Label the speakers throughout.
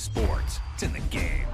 Speaker 1: Sports, it's in the game.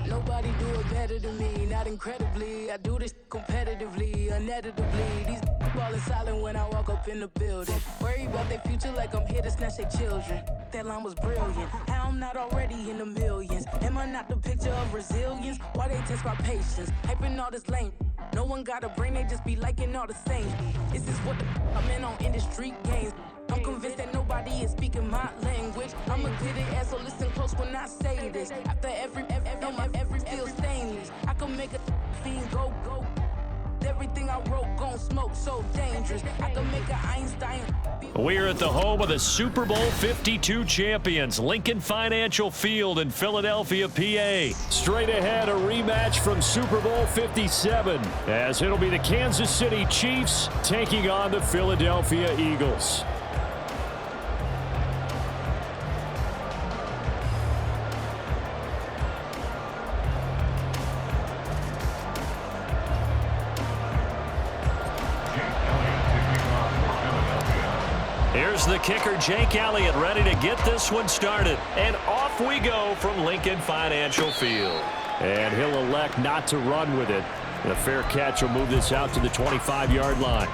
Speaker 2: Nobody do it better than me, not incredibly. I do this competitively, uneditably. These ballin' silent when I walk up in the building. Worry about their future like I'm here to snatch their children. That line was brilliant. How I'm not already in the millions? Am I not the picture of resilience? Why they test my patience? Hyping all this lame. No one got a brain, they just be liking all the same. This is what the I'm in on industry games. I'm convinced that nobody is speaking my language. I'm a good ass, so listen close when I say this. After every feel stainless. I can make a fiend go. Everything I wrote gon' smoke, so dangerous. I can make an Einstein.
Speaker 3: We're at the home of the Super Bowl 52 champions, Lincoln Financial Field in Philadelphia, PA. Straight ahead, a rematch from Super Bowl 57, as it'll be the Kansas City Chiefs taking on the Philadelphia Eagles. Here's the kicker, Jake Elliott, ready to get this one started. And off we go from Lincoln Financial Field. And he'll elect not to run with it. And a fair catch will move this out to the 25-yard line.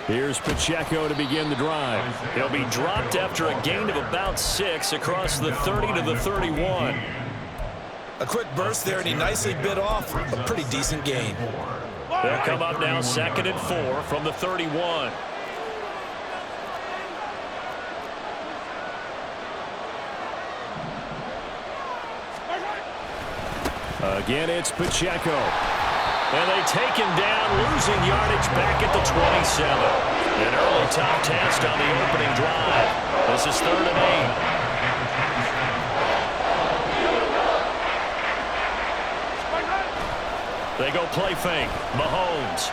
Speaker 3: Here's Pacheco to begin the drive. He'll be dropped after a gain of about 6 across the 30 to the 31.
Speaker 4: A quick burst there, and he nicely bit off a pretty decent gain.
Speaker 3: They'll come up now 2nd and 4 from the 31. Again, it's Pacheco. And they take him down, losing yardage back at the 27. An early top test on the opening drive. This is 3rd and 8. They go play fake. Mahomes.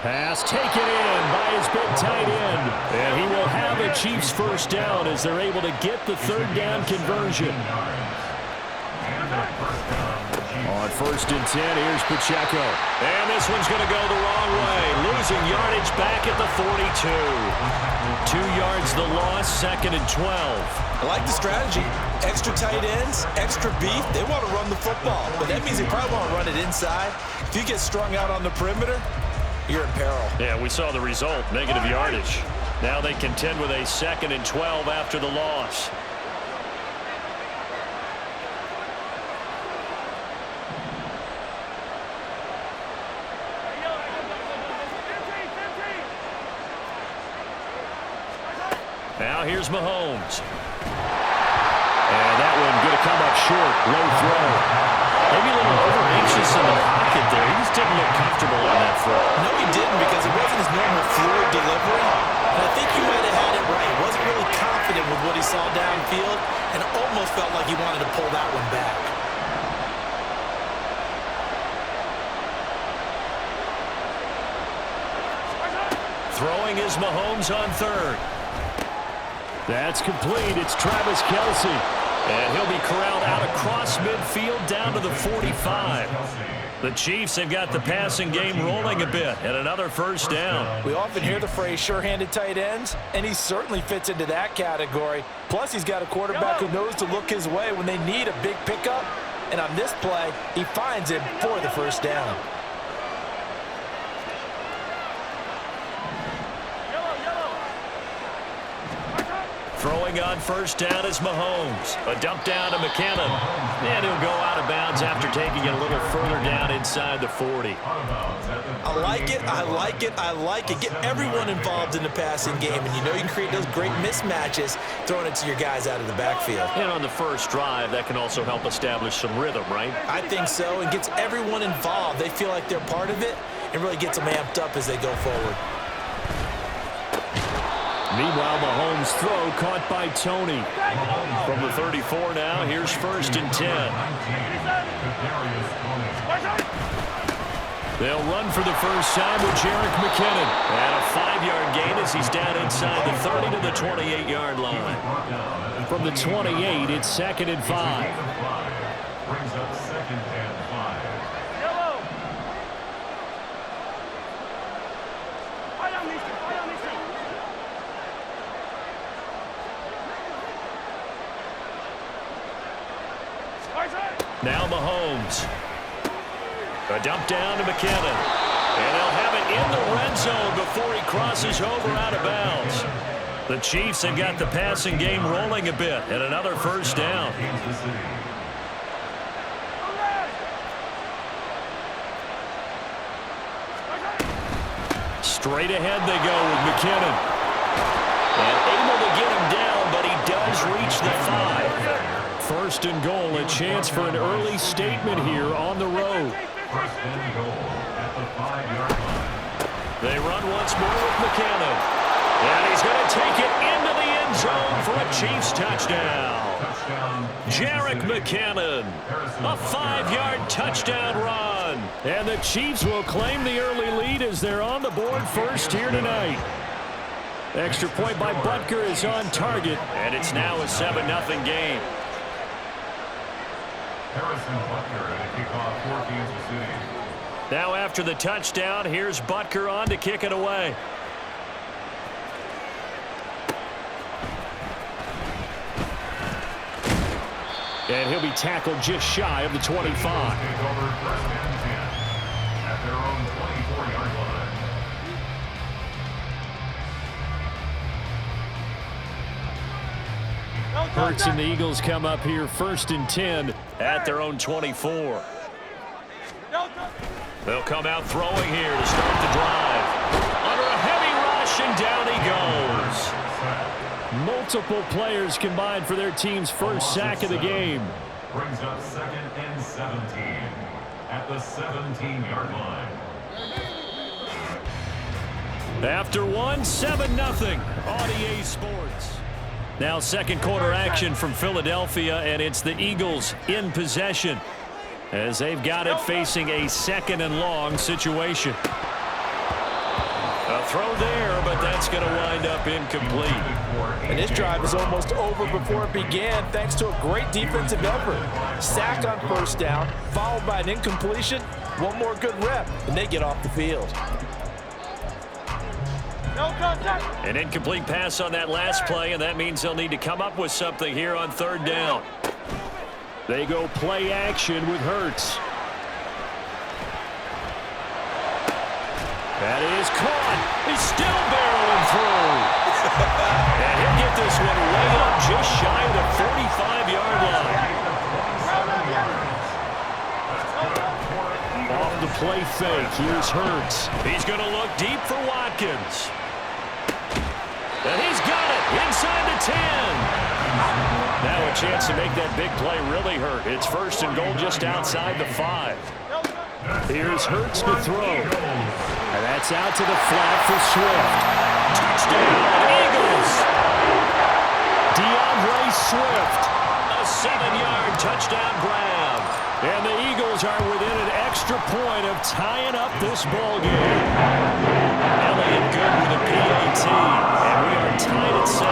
Speaker 3: Pass taken in by his big tight end. And he will have a Chiefs first down as they're able to get the 3rd down conversion. On 1st and 10, here's Pacheco. And this one's going to go the wrong way. Losing yardage back at the 42. 2 yards the loss, 2nd and 12.
Speaker 4: I like the strategy. Extra tight ends, extra beef. They want to run the football, but that means they probably want to run it inside. If you get strung out on the perimeter, you're in peril.
Speaker 3: Yeah, we saw the result, negative yardage. Now they contend with a 2nd and 12 after the loss. Now here's Mahomes. And that one going to come up short. Low throw. Maybe a little over-anxious in the pocket there. He just didn't look comfortable on that throw.
Speaker 4: No, he didn't, because it wasn't his normal fluid delivery. And I think you might have had it right. He wasn't really confident with what he saw downfield, and it almost felt like he wanted to pull that one back.
Speaker 3: Throwing is Mahomes on 3rd. That's complete. It's Travis Kelce. And he'll be corralled out across midfield down to the 45. The Chiefs have got the passing game rolling a bit, and another first down.
Speaker 4: We often hear the phrase sure-handed tight ends, and he certainly fits into that category. Plus, he's got a quarterback who knows to look his way when they need a big pickup. And on this play, he finds him for the first down.
Speaker 3: Throwing on first down is Mahomes. A dump down to McKinnon. And he'll go out of bounds after taking it a little further down inside the 40.
Speaker 4: I like it, I like it, I like it. Get everyone involved in the passing game, and you know you can create those great mismatches throwing it to your guys out of the backfield.
Speaker 3: And on the first drive, that can also help establish some rhythm, right?
Speaker 4: I think so, and gets everyone involved. They feel like they're part of it, and really gets them amped up as they go forward.
Speaker 3: Meanwhile, Mahomes' throw caught by Tony. From the 34 now, here's first and 10. They'll run for the first time with Jerick McKinnon. And a 5-yard gain as he's down inside the 30 to the 28-yard line. From the 28, it's second and 5.
Speaker 5: Brings up second and 5.
Speaker 3: Now Mahomes. A dump down to McKinnon. And they'll have it in the red zone before he crosses over out of bounds. The Chiefs have got the passing game rolling a bit, and another first down. Straight ahead they go with McKinnon. And able to get him down, but he does reach the 5. First and goal, a chance for an early statement here on the road.
Speaker 5: First and goal at the 5-yard line.
Speaker 3: They run once more with McKinnon. And he's going to take it into the end zone for a Chiefs touchdown. Jerick McKinnon, a 5-yard touchdown run. And the Chiefs will claim the early lead as they're on the board first here tonight. Extra point by Butker is on target, and it's now a 7-0 game.
Speaker 5: Harrison Butker at a kickoff for Kansas City.
Speaker 3: Now after the touchdown, here's Butker on to kick it away. And he'll be tackled just shy of the 25.
Speaker 5: Take over first and 10 at their own 24-yard line.
Speaker 3: Hurts and the Eagles come up here first and 10 at their own 24. They'll come out throwing here to start the drive. Under a heavy rush, and down he goes. Multiple players combined for their team's first sack of the game.
Speaker 5: Brings up second and 17 at the 17-yard line.
Speaker 3: After one, 7-0 on EA Sports. Now second quarter action from Philadelphia, and it's the Eagles in possession as they've got it facing a second and long situation. A throw there, but that's going to wind up incomplete.
Speaker 4: And this drive is almost over before it began thanks to a great defensive effort. Sack on first down, followed by an incompletion. One more good rep, and they get off the field.
Speaker 3: An incomplete pass on that last play, and that means they'll need to come up with something here on third down. They go play action with Hurts. That is caught. He's still barreling through. And he'll get this one way up just shy of the 45-yard line. Off the play fake, here's Hurts. He's going to look deep for Watkins. And he's got it inside the 10. Now a chance to make that big play really hurt. It's first and goal just outside the 5. Here's Hurts to throw. And that's out to the flat for Swift. Touchdown, Eagles! DeAndre Swift. A 7-yard touchdown grab. And the Eagles are within an extra point of tying up this ball game. Elliott good with a PAT. And we are tied at 7.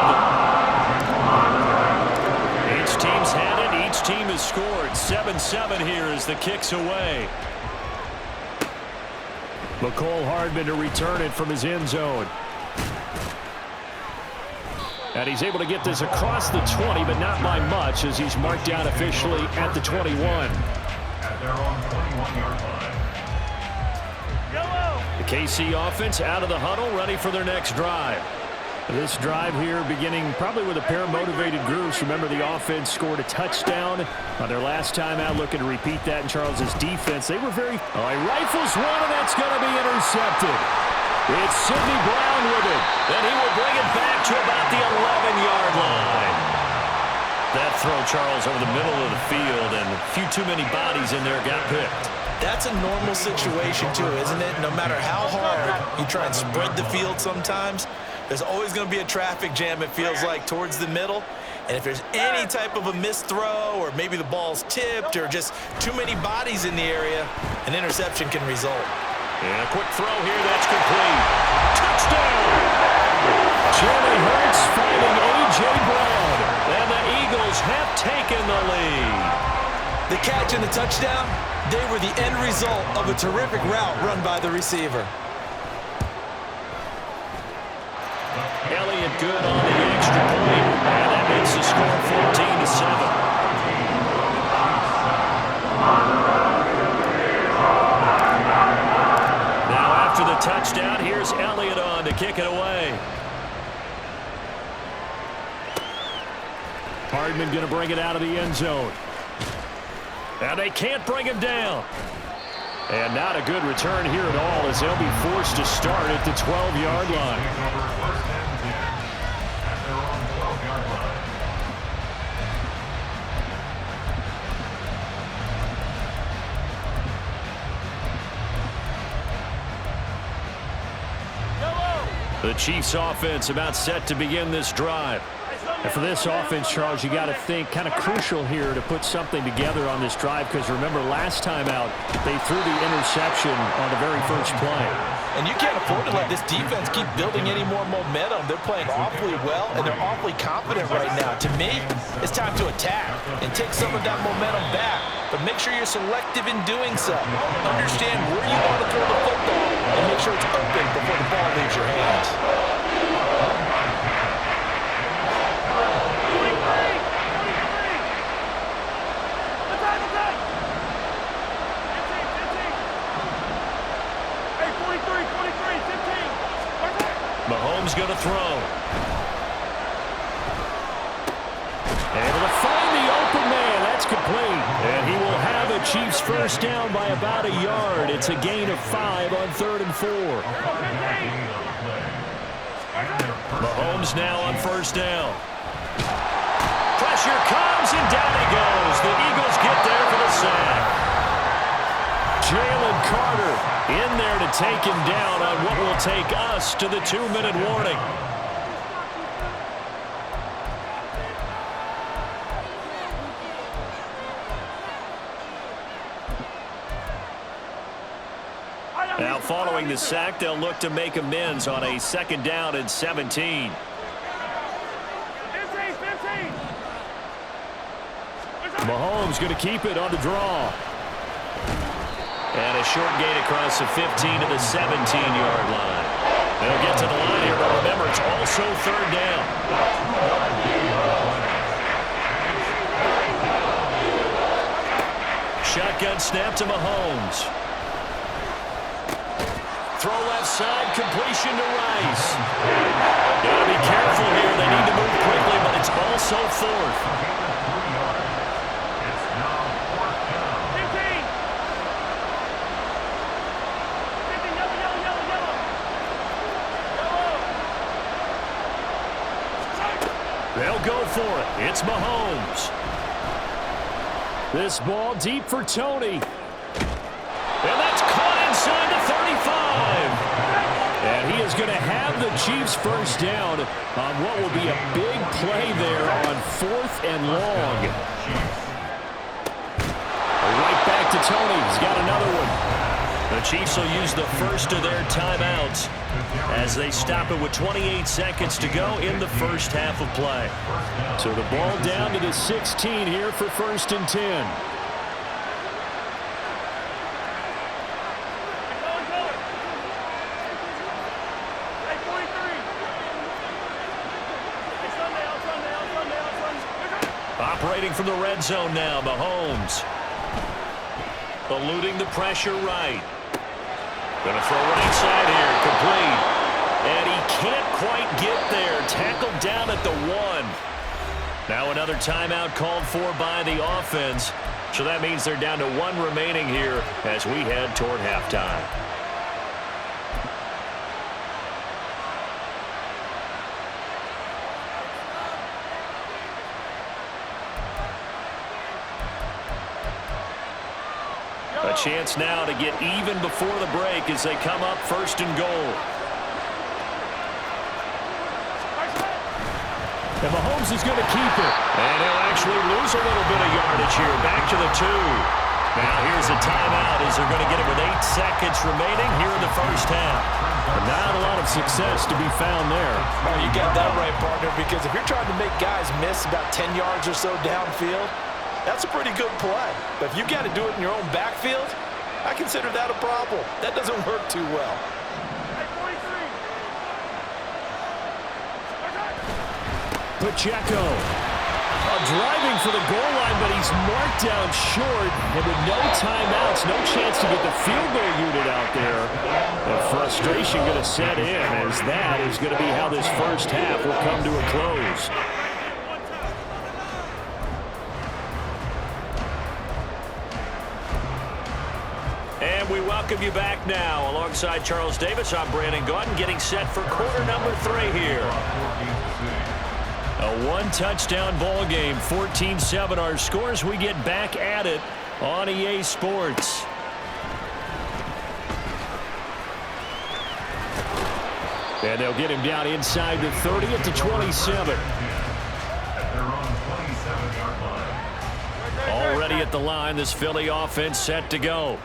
Speaker 3: Each team's had it. Each team has scored. 7-7 here as the kick's away. McCole Hardman to return it from his end zone. And he's able to get this across the 20, but not by much, as he's marked down officially at the 21.
Speaker 5: At their own 21-yard line.
Speaker 3: The KC offense out of the huddle, ready for their next drive. This drive here beginning probably with a pair of motivated groups. Remember, the offense scored a touchdown on their last time out, looking to repeat that in Charles's defense. They were very... Oh, he rifles one, and that's going to be intercepted. It's Sidney Brown with it. Then he will bring it back to about the 11-yard line. That throw, Charles, over the middle of the field, and a few too many bodies in there got picked.
Speaker 4: That's a normal situation, too, isn't it? No matter how hard you try and spread the field sometimes, there's always going to be a traffic jam, it feels like, towards the middle. And if there's any type of a missed throw, or maybe the ball's tipped, or just too many bodies in the area, an interception can result.
Speaker 3: And a quick throw here, that's complete. Touchdown! Jalen Hurts finding A.J. Brown. And the Eagles have taken the lead.
Speaker 4: The catch and the touchdown, they were the end result of a terrific route run by the receiver.
Speaker 3: Elliott good on the extra point. And that makes the score 14-7. After the touchdown, here's Elliott on to kick it away. Hardman going to bring it out of the end zone. Now they can't bring him down. And not a good return here at all, as they'll be forced to start at the 12-yard line. The Chiefs offense about set to begin this drive. And for this offense, Charles, you got to think kind of crucial here to put something together on this drive, because remember last time out they threw the interception on the very first play.
Speaker 4: And you can't afford to let this defense keep building any more momentum. They're playing awfully well, and they're awfully confident right now. To me, it's time to attack and take some of that momentum back, but make sure you're selective in doing so. Understand where you want to throw the football and make sure it's open before the ball leaves your hands.
Speaker 3: Mahomes going to throw. Able to find the open man. That's complete. And he will have a Chiefs first down by about a yard. It's a gain of 5 on 3rd and 4. Mahomes now on first down. Pressure comes, and down he goes. The Eagles get there for the sack. Jalen Carter in there to take him down on what will take us to the 2-minute warning. Now following the sack, they'll look to make amends on a 2nd down and 17. Mahomes going to keep it on the draw. And a short gain across the 15 to the 17-yard line. They'll get to the line here, but remember, it's also 3rd down. Shotgun snap to Mahomes. Throw left side, completion to Rice. Got to be careful here. They need to move quickly, but it's also 4th. They'll go for it. It's Mahomes. This ball deep for Tony. And that's caught inside the 35. And he is going to have the Chiefs first down on what will be a big play there on 4th and long. Right back to Tony. He's got another one. The Chiefs will use the first of their timeouts as they stop it with 28 seconds to go in the first half of play. So the ball down to the 16 here for 1st and 10. operating from the red zone now. Mahomes eluding the pressure right. Going to throw it inside here. Complete. And he can't quite get there. Tackled down at the 1. Now another timeout called for by the offense. So that means they're down to 1 remaining here as we head toward halftime. A chance now to get even before the break as they come up 1st and goal. And Mahomes is going to keep it. And he'll actually lose a little bit of yardage here. Back to the 2. Now here's a timeout as they're going to get it with 8 seconds remaining here in the first half. But not a lot of success to be found there.
Speaker 4: Oh, you got that right, partner, because if you're trying to make guys miss about 10 yards or so downfield, that's a pretty good play. But if you got to do it in your own backfield, I consider that a problem. That doesn't work too well.
Speaker 3: Pacheco driving for the goal line, but he's marked down short. And with no timeouts, no chance to get the field goal unit out there. And frustration going to set in as that is going to be how this first half will come to a close. And we welcome you back now. Alongside Charles Davis, I'm Brandon Gaudin, getting set for quarter number 3 here. A 1-touchdown ball game, 14-7 our scores. We get back at it on EA Sports. And they'll get him down inside the 30 at the 27. Already at the line, this Philly offense set to go.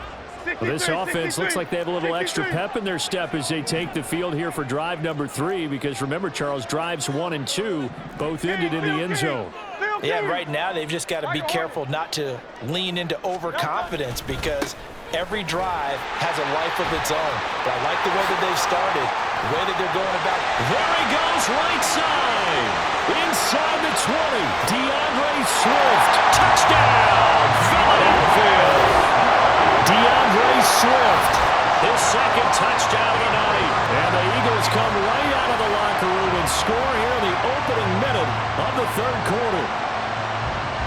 Speaker 3: Well, this offense looks like they have a little extra pep in their step as they take the field here for drive number 3, because remember, Charles, drives 1 and 2 both ended in the end zone.
Speaker 4: Yeah, right now they've just got to be careful not to lean into overconfidence, because every drive has a life of its own. But I like the way that they've started, the way that they're going about.
Speaker 3: There he goes, right side. Inside the 20. DeAndre Swift. Touchdown, Philadelphia. DeAndre Swift, his second touchdown of the night. And the Eagles come right out of the locker room and score here in the opening minute of the 3rd quarter.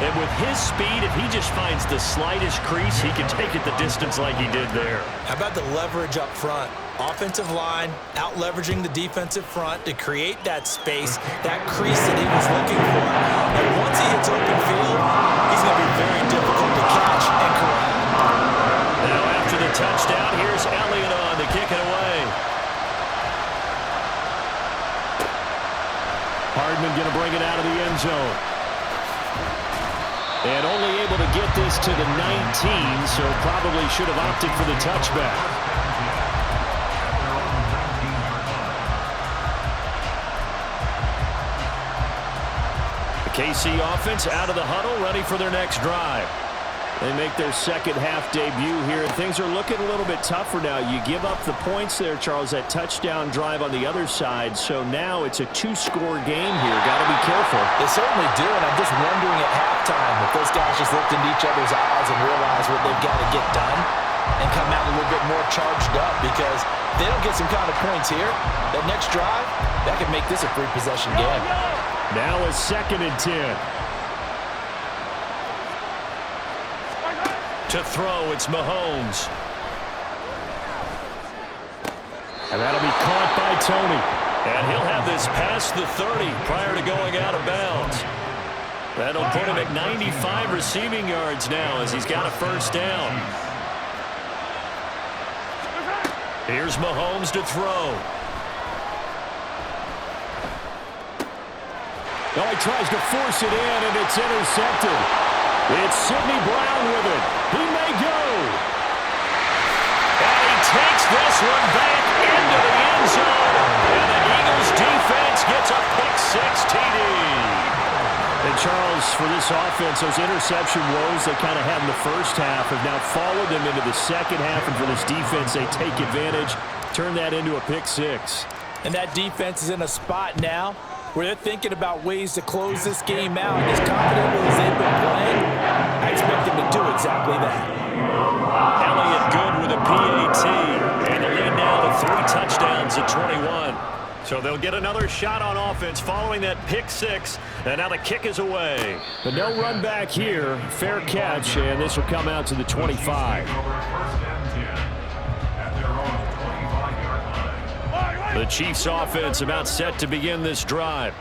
Speaker 3: And with his speed, if he just finds the slightest crease, he can take it the distance like he did there.
Speaker 4: How about the leverage up front? Offensive line out-leveraging the defensive front to create that space, that crease that he was looking for. And once he hits open field, he's going to be very difficult to catch and corral.
Speaker 3: Now after the touchdown, here's Elliott on to kick it away. Hardman going to bring it out of the end zone. And only able to get this to the 19, so probably should have opted for the touchback. The KC offense out of the huddle, ready for their next drive. They make their second half debut here, and things are looking a little bit tougher now. You give up the points there, Charles, that touchdown drive on the other side, so now it's a 2-score game here. Got to be careful.
Speaker 4: They certainly do, and I'm just wondering at halftime if those guys just looked into each other's eyes and realize what they've got to get done and come out a little bit more charged up, because if they don't get some kind of points here, that next drive, that could make this a 3-possession game.
Speaker 3: Now a 2nd and 10. To throw, it's Mahomes. And that'll be caught by Tony. And he'll have this past the 30 prior to going out of bounds. That'll put him at 95 receiving yards now as he's got a first down. Here's Mahomes to throw. Oh, he tries to force it in, and it's intercepted. It's Sidney Brown with it. He may go. And he takes this one back into the end zone. And the Eagles defense gets a pick-6 TD. And Charles, for this offense, those interception woes they kind of had in the first half have now followed them into the second half. And for this defense, they take advantage, turn that into a pick-6.
Speaker 4: And that defense is in a spot now where they're thinking about ways to close this game out. And as confidently as they've been playing, I expect them to do exactly that.
Speaker 3: Elliott good with a PAT. And the lead now to 3 touchdowns at 21. So they'll get another shot on offense following that pick 6. And now the kick is away. But no run back here. Fair catch, and this will come out to the 25. The Chiefs offense about set to begin this drive.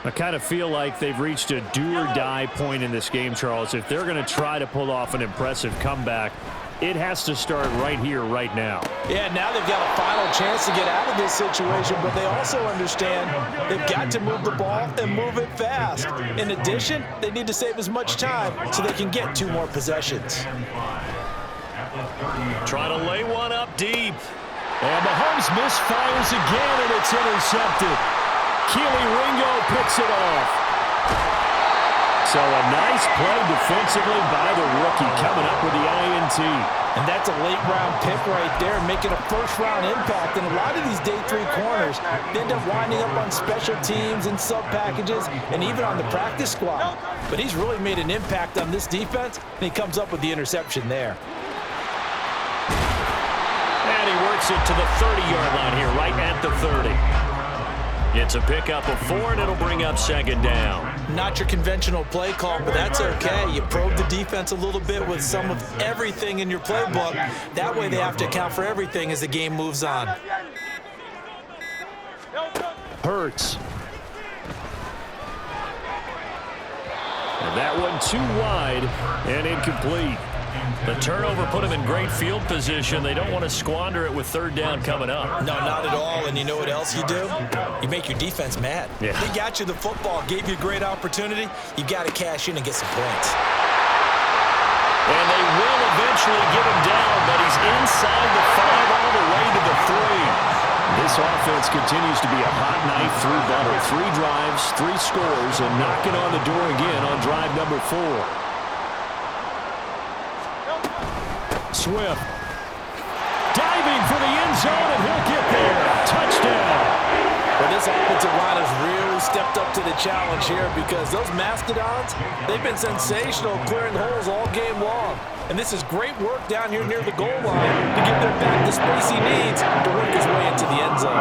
Speaker 3: I kind of feel like they've reached a do-or-die point in this game, Charles. If they're going to try to pull off an impressive comeback, it has to start right here, right now.
Speaker 4: Yeah, now they've got a final chance to get out of this situation, but they also understand they've got to move the ball and move it fast. In addition, they need to save as much time so they can get 2 more possessions.
Speaker 3: Trying to lay one up deep. And Mahomes misfires again, and it's intercepted. Keely Ringo picks it off. So a nice play defensively by the rookie, coming up with the INT.
Speaker 4: And that's a late-round pick right there, making a first-round impact. And a lot of these day 3 corners, they end up winding up on special teams and sub-packages and even on the practice squad. But he's really made an impact on this defense, and he comes up with the interception there.
Speaker 3: And he works it to the 30-yard line here, right at the 30. It's a pickup of 4, and it'll bring up 2nd down.
Speaker 4: Not your conventional play call, but that's okay. You probe the defense a little bit with some of everything in your playbook. That way they have to account for everything as the game moves on.
Speaker 3: Hurts. And that one too wide and incomplete. The turnover put them in great field position. They don't want to squander it with 3rd down coming up.
Speaker 4: No, not at all. And you know what else you do? You make your defense mad.
Speaker 3: Yeah.
Speaker 4: They got you the football, gave you a great opportunity. You got to cash in and get some points.
Speaker 3: And they will eventually get him down, but he's inside the 5 all the way to the 3. This offense continues to be a hot knife through butter. 3 drives, 3 scores, and knocking on the door again on drive number 4. Swift diving for the end zone, and he'll get there. Touchdown.
Speaker 4: Well, this offensive line has really stepped up to the challenge here because those Mastodons, they've been sensational clearing holes all game long. And this is great work down here near the goal line to give their back the space he needs to work his way into the end zone.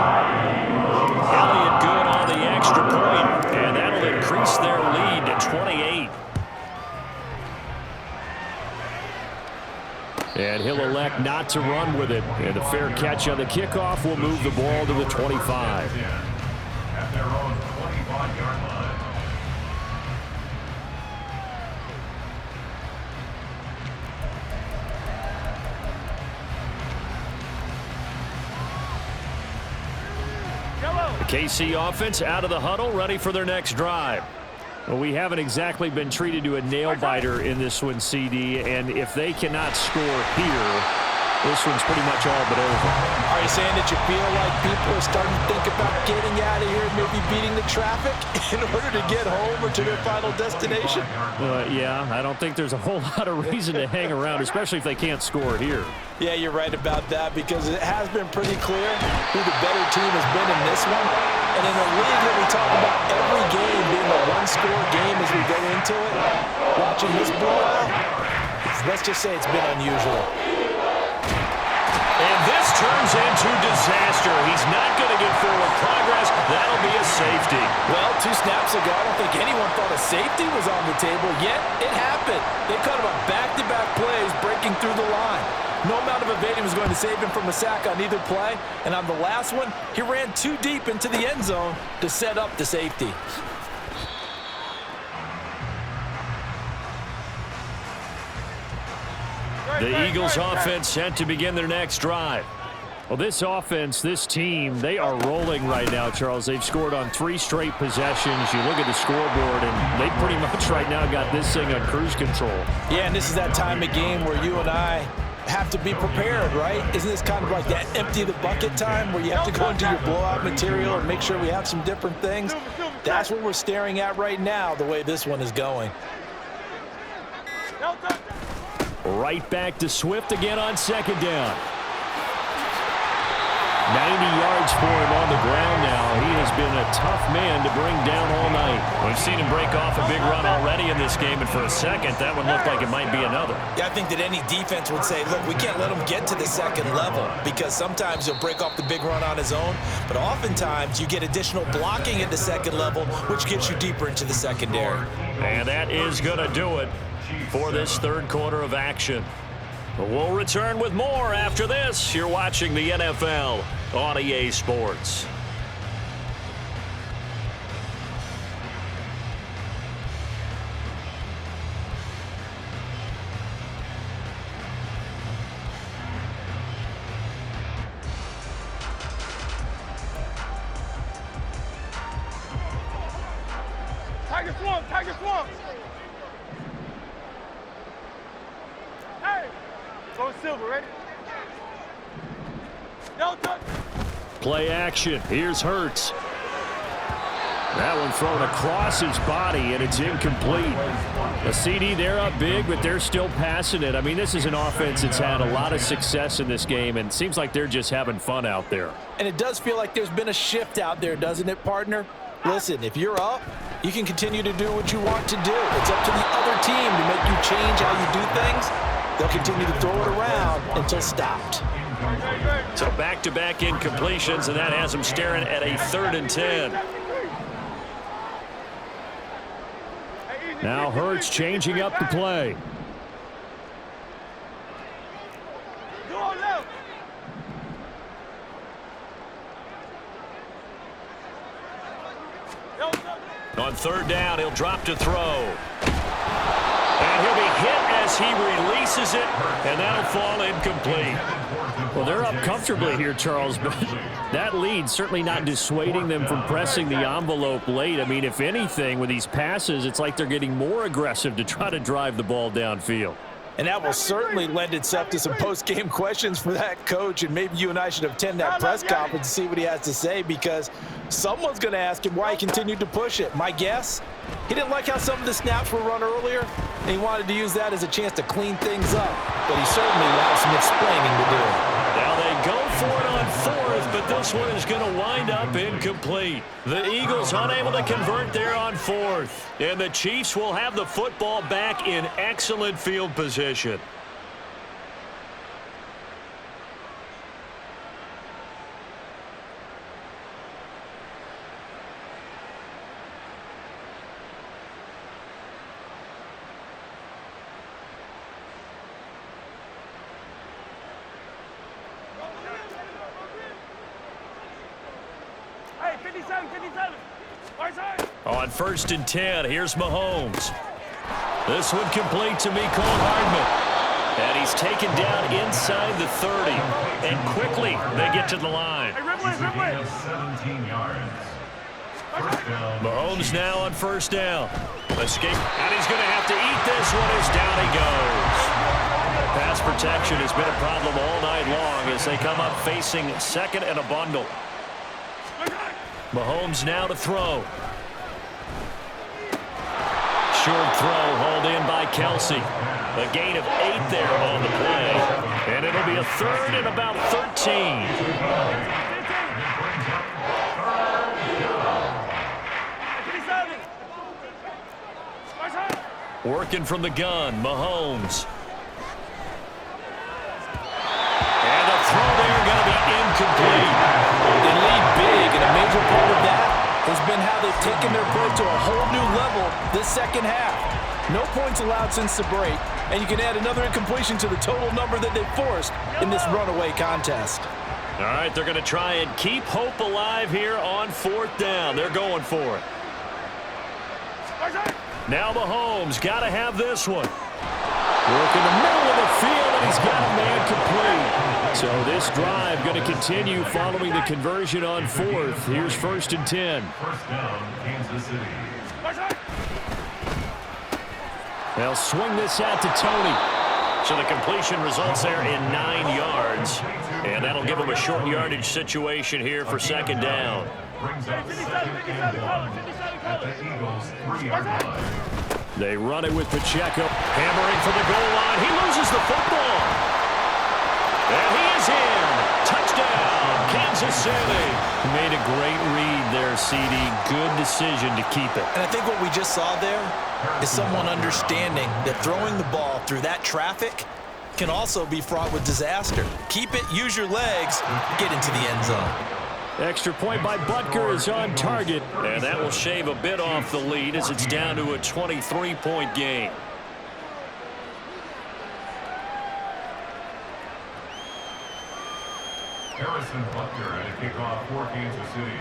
Speaker 3: Elliott good on the extra point, and that'll increase their lead to 28. And he'll elect not to run with it. And a fair catch on the kickoff will move the ball to the 25.
Speaker 5: At their own 25-yard line.
Speaker 3: The KC offense out of the huddle, ready for their next drive. Well, we haven't exactly been treated to a nail-biter in this one, CD, and if they cannot score here, this one's pretty much all but over.
Speaker 4: Are you saying that you feel like people are starting to think about getting out of here, maybe beating the traffic in order to get home or to their final destination?
Speaker 3: Yeah, I don't think there's a whole lot of reason to hang around, especially if they can't score here.
Speaker 4: Yeah, you're right about that because it has been pretty clear who the better team has been in this one. And in a league that we talk about every game being a one-score game as we go into it, watching this blowout, let's just say it's been unusual.
Speaker 3: And this turns into disaster. He's not going to get forward progress. That'll be a safety.
Speaker 4: Well, 2 snaps ago, I don't think anyone thought a safety was on the table, yet it happened. They caught him on back-to-back plays breaking through the line. No amount of evading was going to save him from a sack on either play. And on the last one, he ran too deep into the end zone to set up the safety.
Speaker 3: The Eagles offense set to begin their next drive. Well, this offense, this team, they are rolling right now, Charles. They've scored on 3 straight possessions. You look at the scoreboard, and they pretty much right now got this thing on cruise control.
Speaker 4: Yeah, and this is that time of game where you and I have to be prepared, right? Isn't this kind of like that empty the bucket time where you have to go into your blowout material and make sure we have some different things? That's what we're staring at right now, the way this one is going.
Speaker 3: Right back to Swift again on 2nd down. 90 yards for him on the ground now. He has been a tough man to bring down all night. We've seen him break off a big run already in this game, and for a second, that one looked like it might be another.
Speaker 4: Yeah, I think that any defense would say, look, we can't let him get to the second level, because sometimes he'll break off the big run on his own, but oftentimes you get additional blocking at the second level, which gets you deeper into the secondary.
Speaker 3: And that is going to do it for this third quarter of action. But we'll return with more after this. You're watching the NFL on EA Sports.
Speaker 6: Tiger Swamp, Tiger Swamp. Hey, go silver, ready? Delta.
Speaker 3: Play action. Here's Hurts. That one thrown across his body, and it's incomplete. A CD, they're up big, but they're still passing it. I mean, this is an offense that's had a lot of success in this game, and it seems like they're just having fun out there.
Speaker 4: And it does feel like there's been a shift out there, doesn't it, partner? Listen, if you're up, you can continue to do what you want to do. It's up to the other team to make you change how you do things. They'll continue to throw it around until stopped.
Speaker 3: So back-to-back incompletions, and that has them staring at a 3rd and 10. Now Hurts changing up the play. On 3rd down, he'll drop to throw. And he'll be hit as he releases it, and that'll fall incomplete. Well, they're up comfortably here, Charles, but that lead certainly not dissuading them from pressing the envelope late. I mean, if anything, with these passes, it's like they're getting more aggressive to try to drive the ball downfield.
Speaker 4: And that will certainly lend itself to some post-game questions for that coach, and maybe you and I should attend that press conference to see what he has to say, because someone's going to ask him why he continued to push it. My guess, he didn't like how some of the snaps were run earlier, and he wanted to use that as a chance to clean things up, but he certainly will have some explaining to do.
Speaker 3: Now they go for it on 4th, but this one is going to wind up incomplete. The Eagles unable to convert there on 4th, and the Chiefs will have the football back in excellent field position.
Speaker 6: Hey, 57, 57. Right side.
Speaker 3: On 1st and 10, here's Mahomes. This one complete to Mecole Hardman. And he's taken down inside the 30. And quickly, they get to the line.
Speaker 6: Hey, rip way, rip way.
Speaker 5: 17 yards. First down.
Speaker 3: Mahomes now on 1st down. Escape, and he's going to have to eat this one as down he goes. Pass protection has been a problem all night long as they come up facing 2nd and a bundle. Mahomes now to throw. Short throw hauled in by Kelsey. A gain of 8 there on the play. And it'll be a 3rd and about 13. Working from the gun, Mahomes. And the throw there going to be incomplete.
Speaker 4: They lead big, and a major part of that has been how they've taken their play to a whole new level this second half. No points allowed since the break, and you can add another incompletion to the total number that they've forced in this runaway contest.
Speaker 3: All right, they're going to try and keep hope alive here on 4th down. They're going for it. Now Mahomes got to have this one. Work in the middle of the field, and he's got a man complete. So this drive going to continue following the conversion on 4th. Here's 1st and 10.
Speaker 5: First down, Kansas City.
Speaker 3: They'll swing this out to Tony. So the completion results there in 9 yards. And that'll give them a short yardage situation here for 2nd down.
Speaker 5: Brings up 2nd and 1 at the Eagles' 3-yard line.
Speaker 3: They run it with Pacheco. Hammering for the goal line. He loses the football. And he is in. Touchdown, Kansas City. Made a great read there, CD. Good decision to keep it.
Speaker 4: And I think what we just saw there is someone understanding that throwing the ball through that traffic can also be fraught with disaster. Keep it, use your legs, get into the end zone.
Speaker 3: Extra point by Butker is on target, and that will shave a bit off the lead as it's down to a 23-point game.
Speaker 5: Harrison Butker at a kickoff for Kansas City.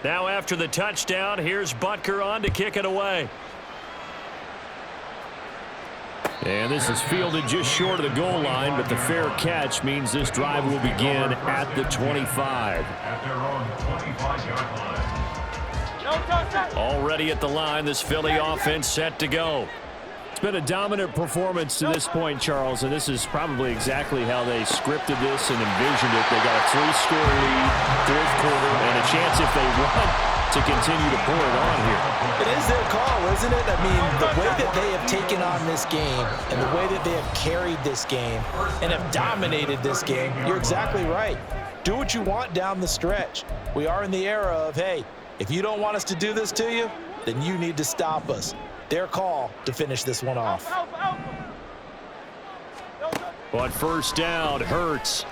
Speaker 3: Now after the touchdown, here's Butker on to kick it away. And this is fielded just short of the goal line, but the fair catch means this drive will begin at the 25.
Speaker 5: At their own 25-yard line.
Speaker 6: No touchdown.
Speaker 3: Already at the line, this Philly offense set to go. It's been a dominant performance to this point, Charles, and this is probably exactly how they scripted this and envisioned it. They got a 3-score lead, fourth quarter, and a chance if they want to continue to pour it on here.
Speaker 4: It is their call, isn't it? I mean, the way that they have taken on this game and the way that they have carried this game and have dominated this game, you're exactly right. Do what you want down the stretch. We are in the era of, hey, if you don't want us to do this to you, then you need to stop us. Their call to finish this one off.
Speaker 3: On first down, Hurts.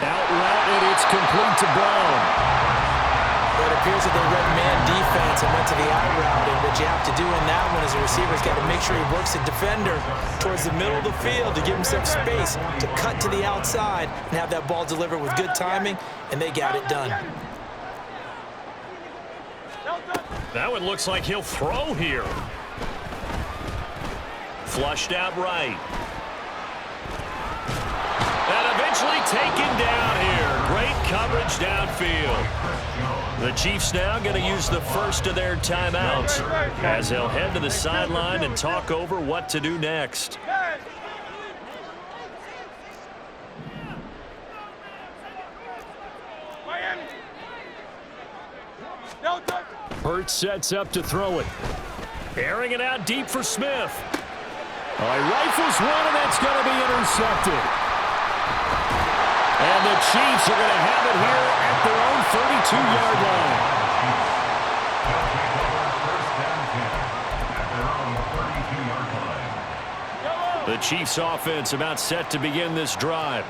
Speaker 3: Out route, and it's complete to Brown.
Speaker 4: It appears that they read man defense and went to the out route, and what you have to do in that one as a receiver is got to make sure he works a defender towards the middle of the field to give himself space to cut to the outside and have that ball delivered with good timing, and they got it done.
Speaker 3: That one looks like he'll throw here. Flushed out right. And eventually taken down here. Great coverage downfield. The Chiefs now going to use the first of their timeouts as they'll head to the sideline and talk over what to do next. Hurts sets up to throw it. Airing it out deep for Smith. He rifles one, and that's going to be intercepted. And the Chiefs are going to have it here at their own 32-yard line. The Chiefs offense about set to begin this drive.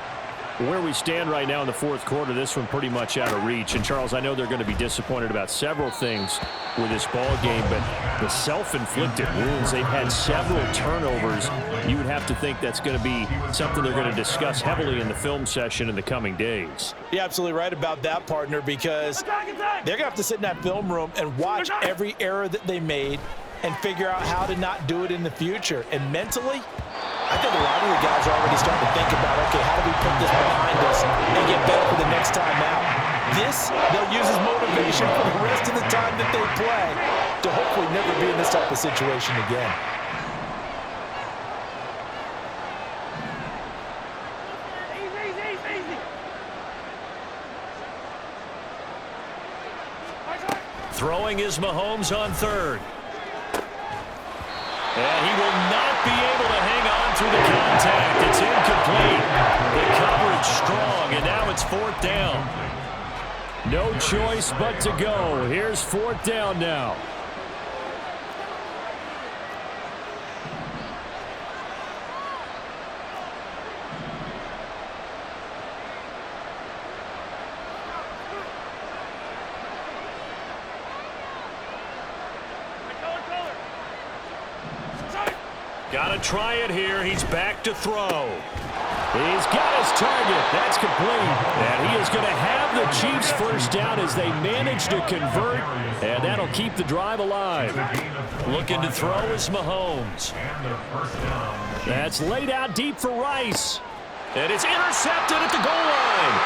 Speaker 3: Where we stand right now in the fourth quarter, this one pretty much out of reach. And, Charles, I know they're going to be disappointed about several things with this ball game, but the self-inflicted wounds, they've had several turnovers. You would have to think that's going to be something they're going to discuss heavily in the film session in the coming days.
Speaker 4: You're absolutely right about that, partner, because they're going to have to sit in that film room and watch every error that they made and figure out how to not do it in the future. And mentally, I think a lot of the guys are already starting to think about, okay, how do we put this behind us and get better for the next time out? This, they'll use as motivation for the rest of the time that they play to hopefully never be in this type of situation again.
Speaker 3: Throwing is Mahomes on third. And he will not be able to hang on through the contact. It's incomplete. The coverage strong, and now it's fourth down. No choice but to go. Here's fourth down now. Got to try it here. He's back to throw. He's got his target. That's complete. And he is going to have the Chiefs first down as they manage to convert. And that'll keep the drive alive. Looking to throw is Mahomes. That's laid out deep for Rice. And it's intercepted at the goal line.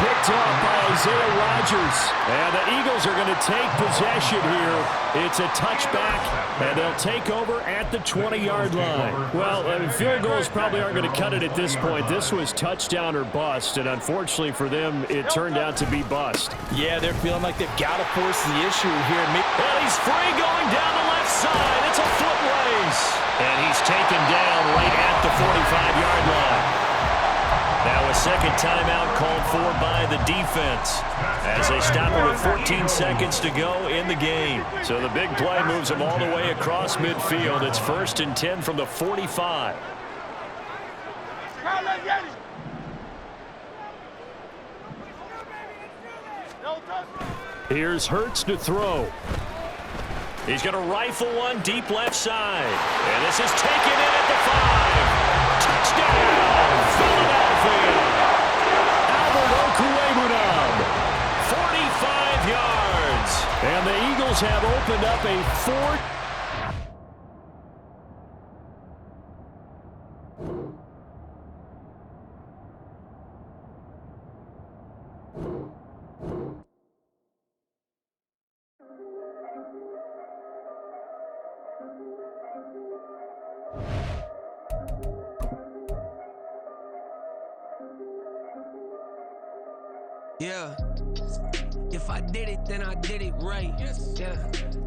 Speaker 3: Picked off by Isaiah Rodgers. And the Eagles are going to take possession here. It's a touchback, and they'll take over at the 20-yard line. Well, field goals probably aren't going to cut it at this point. This was touchdown or bust, and unfortunately for them, it turned out to be bust.
Speaker 4: Yeah, they're feeling like they've got to force the issue here.
Speaker 3: And he's free going down the left side. It's a foot race. And he's taken down right at the 45-yard line. Now A second timeout called for by the defense as they stop it with 14 seconds to go in the game. So the big play moves them all the way across midfield. It's 1st and 10 from the 45. Here's Hurts to throw. He's going to rifle one deep left side. And this is taken in at the 5. Touchdown, Philadelphia. Albert Okwuegbunam, 45 yards. And the Eagles have opened up a 4.
Speaker 7: Yeah, if I did it, then I did it right. Yeah,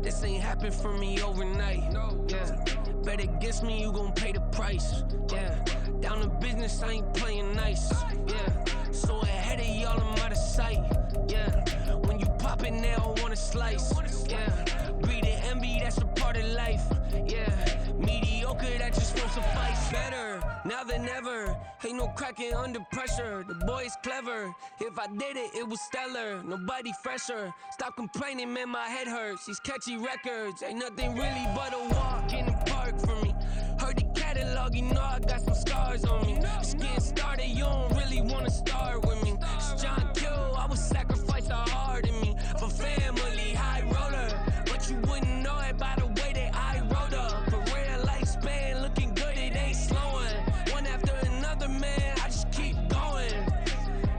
Speaker 7: this ain't happened for me overnight. Yeah, bet against me, you gon' pay the price. Yeah, down to business, I ain't playing nice. Yeah, so ahead of y'all, I'm out of sight. Yeah, when you pop it, they don't wanna slice. Yeah, breed and envy, that's a part of life. Yeah, mediocre, that just won't suffice. Better now than ever, ain't no cracking under pressure. The boy's clever, if I did it, it was stellar. Nobody fresher, stop complaining, man, my head hurts. These catchy records, ain't nothing really but a walk in the park for me. Heard the catalog, you know I got some scars on me. Just getting started, you don't really wanna start with me. It's John Kill, I would sacrifice a heart in me. For family, high roller, but you wouldn't know it by the way that I wrote up. Career lifespan, looking good, it ain't slowing. One after another, man, I just keep going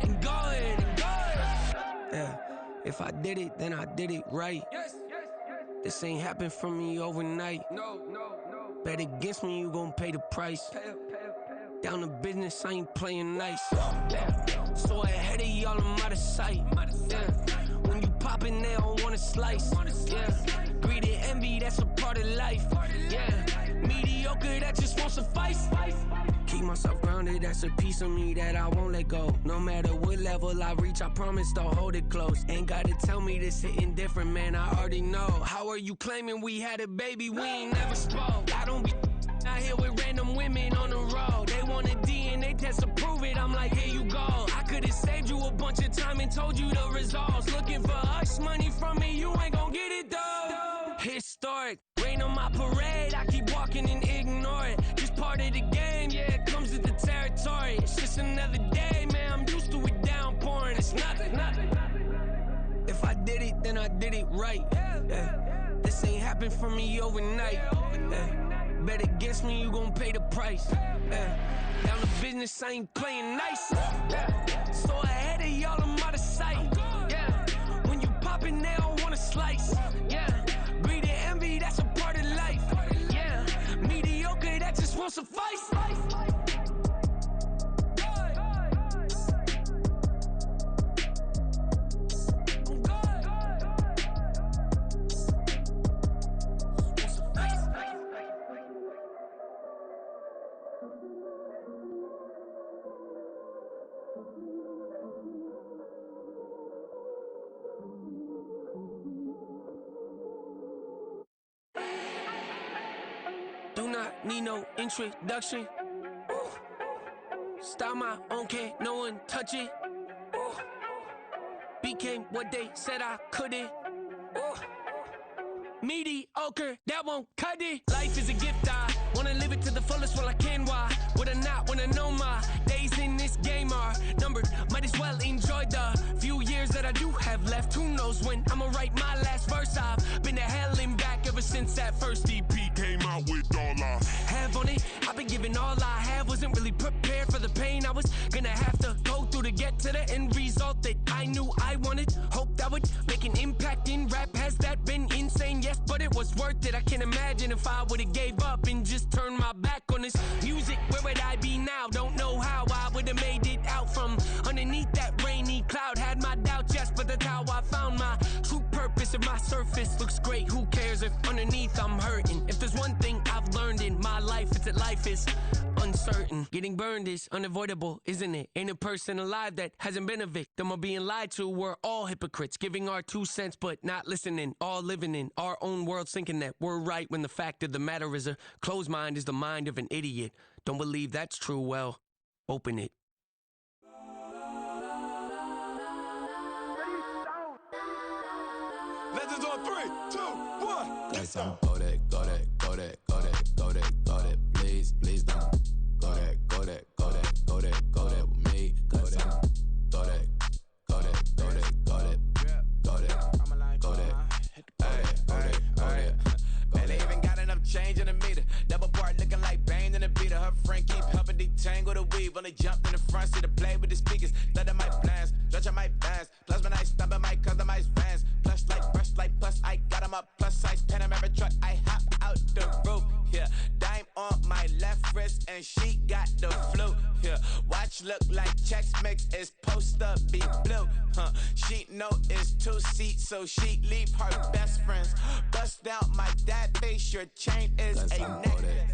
Speaker 7: and going and going. Yeah, if I did it, then I did it right. This ain't happened for me overnight. No. Bet against me, you gon' pay the price. Down to business, I ain't playing nice. Yeah, so ahead of y'all, I'm out of sight. Yeah, when you poppin', they don't wanna slice. Yeah, greed and envy, that's a part of life. Yeah, mediocre, that just won't suffice. Keep myself grounded, that's a piece of me that I won't let go. No matter what level I reach, I promise to hold it close. Ain't gotta tell me this hitting different, man, I already know. How are you claiming we had a baby, we ain't never spoke? I don't be out here with random women on the road. They want a DNA test to prove it, I'm like, here you go. I could've saved you a bunch of time and told you the results. Looking for hush money from me, you ain't gon' get it though. Historic, rain on my parade, I keep walking and ignore it. Just part of the game, yeah, it comes with the territory. It's just another day, man, I'm used to it downpouring. It's nothing. If I did it, then I did it right. Yeah. This ain't happened for me overnight. Yeah. Bet against me, you gon' pay the price. Yeah. Down to business, I ain't playing nice. Yeah. So ahead of y'all, I'm out of sight. Yeah. When you poppin', they don't wanna slice. Yeah. Greed and envy, that's a part of life. Yeah. Mediocre, that just won't suffice. Do not need no introduction. Ooh. Start my own, can't no one touch it. Ooh. Became what they said I couldn't. Ooh. Mediocre, that won't cut it. Life is a gift, I wanna live it to the fullest while I can. Why would I not wanna know my days in this game are numbered? Might as well enjoy the few years that I do have left. Who knows when I'ma write my last verse? I've been to hell and back ever since that first EP came out with all I have on it. I've been giving all I have, wasn't really prepared for the pain I was gonna have to go through to get to the end result that I knew I wanted. Hoped I would make an impact in rap. Has that been insane? Yes, but it was worth it. I can't imagine if I would've gave up and just turned my back on this music. Where would I be now? Don't know how I would've made it out from underneath that rainy cloud. Had my doubts, yes, but that's how I found my true purpose. If my surface looks great, who cares if underneath I'm hurting? If there's one thing I've learned in my life, it's that life is uncertain. certain. Getting burned is unavoidable, isn't it? Ain't a person alive that hasn't been a victim of being lied to. We're all hypocrites, giving our 2 cents but not listening. All living in our own world, thinking that we're right when the fact of the matter is a closed mind is the mind of an idiot. Don't believe that's true? Well, open it.
Speaker 8: Legends on 3, 2, 1.
Speaker 9: Got some go that, go that, go that, go that, go that, go that. Please, please don't go that, go that, go that, go that, go that with me. Got some go that, go that, go that, go that, go that, go that, go that.
Speaker 8: And they even got enough change in the meter. Double part looking like Bane in the beater. Her friend keep helping detangle the weave. Only jumped in the front seat to play with the speakers. Let them might blast, stretch my bands. Plus when I stop at my customized vans. Plush like brush like plus I got them up. Plus size Panamera truck. I hop out the roof. Yeah, dime on my left wrist and she got the flu. Yeah, watch look like Chex Mix is post up be blue. She know it's 2 seats, so she leave her best friends. Bust down my dad face. Your chain is a neck.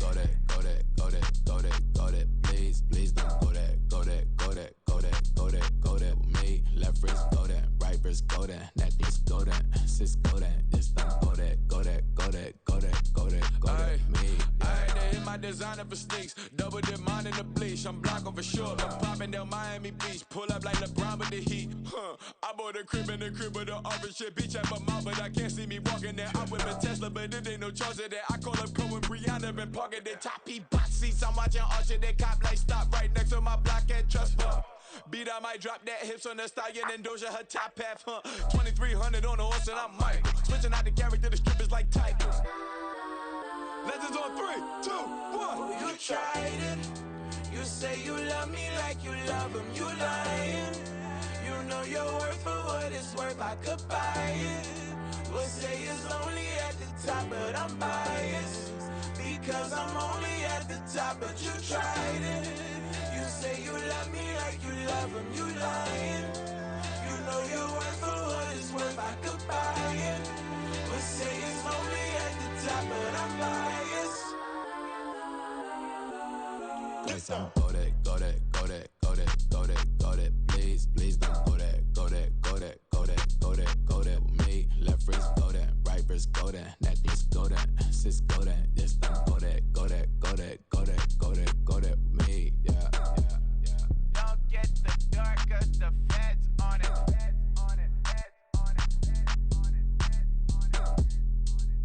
Speaker 9: Go that, go that, go that, go that, go that. Please, please don't go that, go that, go that, go that, go that, go that with me. Left wrist go that, right wrist go that, necklace go that, sis go that. This don't go that, go that, go that, go that, go that, go that with me.
Speaker 8: I had to hit my designer for sneaks. Double dip mine in the bleach. I'm blocking for sure. I'm popping down Miami Beach. Pull up like LeBron with the heat. I bought a crib in the crib with the orange shit. Beach at my mouth, but I can't see me walking there. I'm with a Tesla, but it ain't no charge of that. I call up Cole and Brianna been parking the top box seats. I'm watching Archer. They cop like stop right next to my block and trust fund. Beat I might drop that hips on the stallion and Doja her top half. 2300 on the horse and I'm Mike. Switching out the character, the strippers like Tigers. Legends on 3, 2, 1.
Speaker 10: You tried it. You say you love me like you love him. You lying. You know your worth for what it's worth. I could buy it. We'll say it's only at the top, but I'm biased because I'm only at the top. But you tried it. You say you love me like you love him. You lying. You know your worth for what it's worth. I could buy it. We'll say it's only at the top, but I'm biased.
Speaker 9: Got some go that, go that, go that, go that, go that, go that. Please, please don't go that, go that, go that, go that, go that, go that with me. Left wrist go that, right wrist go that, necklace go that, sis go that. This don't go that, go that, go that, go that, go that, go that with me. Yeah, yeah, yeah.
Speaker 10: Don't get the dark 'cause the feds on it.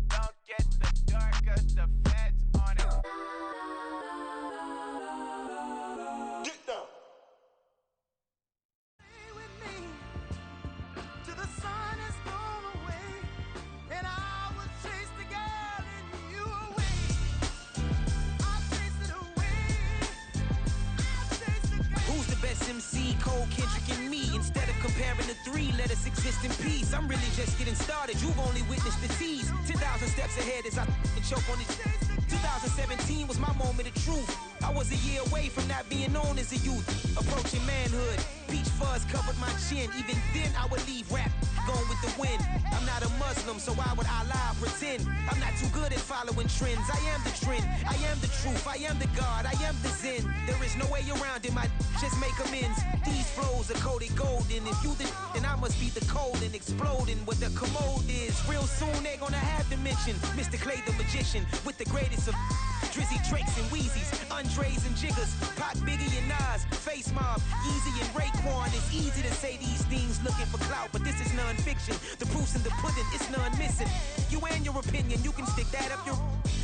Speaker 10: Don't get the dark 'cause the feds on it.
Speaker 8: Get down.
Speaker 10: Stay with me till the sun has gone away, and I will chase the girl in you away. I'll chase it away. I'll chase the girl.
Speaker 7: Who's the best MC? Cole, Kendrick, and me. Instead of comparing the three, let us exist in peace. I'm really just getting started. You've only witnessed the tease. 10,000 steps ahead as I choke on it. 2017 was my moment of truth. I was a year away from not being known as a youth. Approaching manhood. Peach fuzz covered my chin. Even then, I would leave rap going with the wind. I'm not a Muslim, so why would I lie or pretend? I'm not too good at following trends. I am the trend. I am the truth. I am the God. I am the Zen. There is no way around it. My just make amends. These flows are coated golden. If you the then I must be the cold and exploding what the commode is. Real soon they gonna have to mention Mr. Clay the magician with the greatest of Drizzy, Drakes, and Wheezies, Andres and Jiggers, Pac, Biggie, and Nas, Face Mob, Yeezy, and Raekwon. It's easy to say these things looking for clout, but this is non-fiction. The proof's in the pudding, it's none missing. You and your opinion, you can stick that up your...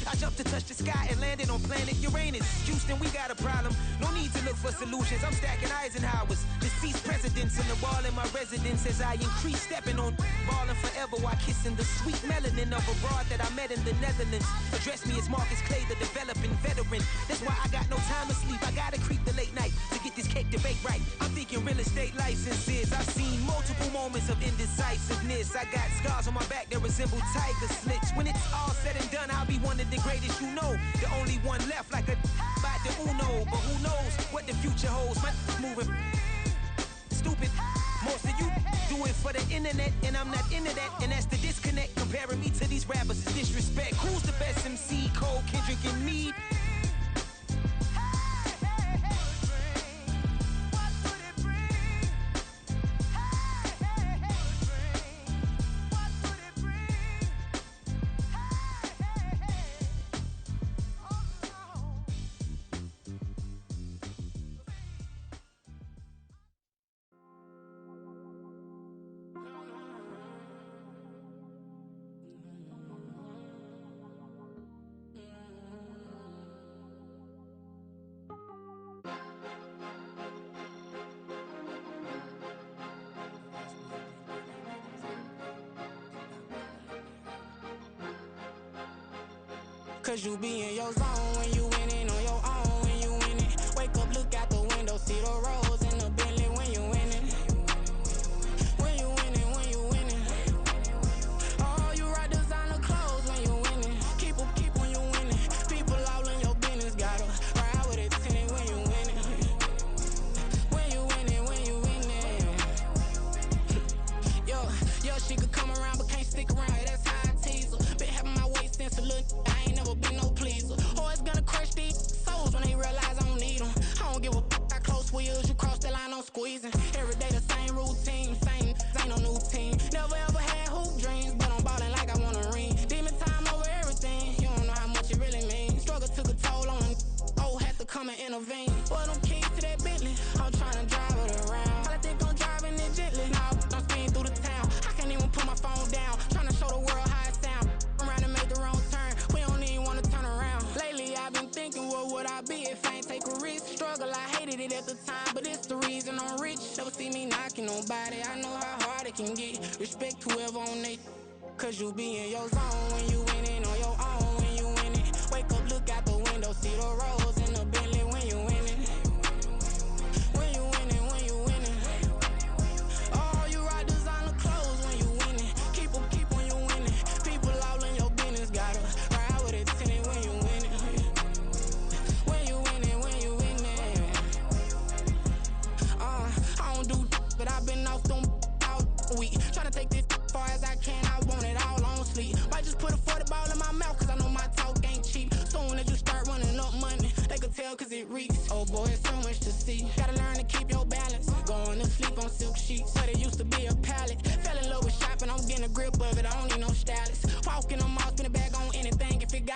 Speaker 7: I jumped to touch the sky and landed on planet Uranus. Houston, we got a problem. No need to look for solutions. I'm stacking Eisenhowers. Deceased presidents in the wall in my residence as I increase stepping on ballin' forever while kissing the sweet melanin of a broad that I met in the Netherlands. Address me as Marcus Clay, the developing veteran. That's why I got no time to sleep. I gotta creep the late night to get this cake debate right. I'm thinking real estate licenses. I've seen multiple moments of indecisiveness. I got scars on my back that resemble tiger slits. When it's all said and done, I'll be one of the greatest you know. The only one left like a by the Uno. But who knows what the future holds. My moving stupid. Most of you do it for the internet, and I'm not into that. And that's the disconnect. Comparing me to these rappers is disrespect. Who's the best MC? Cole, Kendrick, and me.
Speaker 2: Cause you be in your zone when you winning on your own when you winning. Wake up, look out the window, see the roads in the Bentley when you winning. When you winning, when you winning. Oh, you rock designer clothes when you winning. Keep when you winning. People all in your business, gotta ride with it tinted when you winning. When you winning, when you winning. Yo, she could come around but can't stick around. Yeah, that's how I tease her. Been having my way since a little. I ain't never been no pleaser. Always gonna crush these souls when they realize I don't need them. I don't give a f***, I close wheels. You cross the line, I'm squeezing. Every day the same routine, same, ain't no new team. Never ever had hoop dreams, but I'm ballin' like I want a ring. Demon time over everything, you don't know how much it really means. Struggle took a toll on them, had to come and intervene. Boy, them keys to that Bentley, I'm tryna drive it around. I think I'm driving it gently, now I'm speeding through the town. I can't even put my phone down, tryna show the world how it sound. Around and make the wrong turn, we don't even wanna turn around. Lately I've been thinking, what would I be if I ain't take a risk? Struggle, I hated it at the time, but it's the reason I'm rich. Never see me knocking nobody, I know how hard it can get. Respect whoever on they, cause you be in your zone when you winning on your own when you winning. Wake up, look out the window, see the roads in the Bentley when you winning. When you winning, when you winning. Oh, you rock designer clothes when you winning. Keep when you winning. People all in your business, gotta ride with it tinted when you winning. When you winning, when you winning. I don't do but I've been off them all week. Tryna take this far as I can, I want it all on sleep. Might just put a 40 ball in my mouth, cause I know my talk ain't cheap. Soon as you start running up money, they can tell cause it reeks. Oh boy, it's so much to see. Gotta learn to keep your balance. Going to sleep on silk sheets, but it used to be a pallet.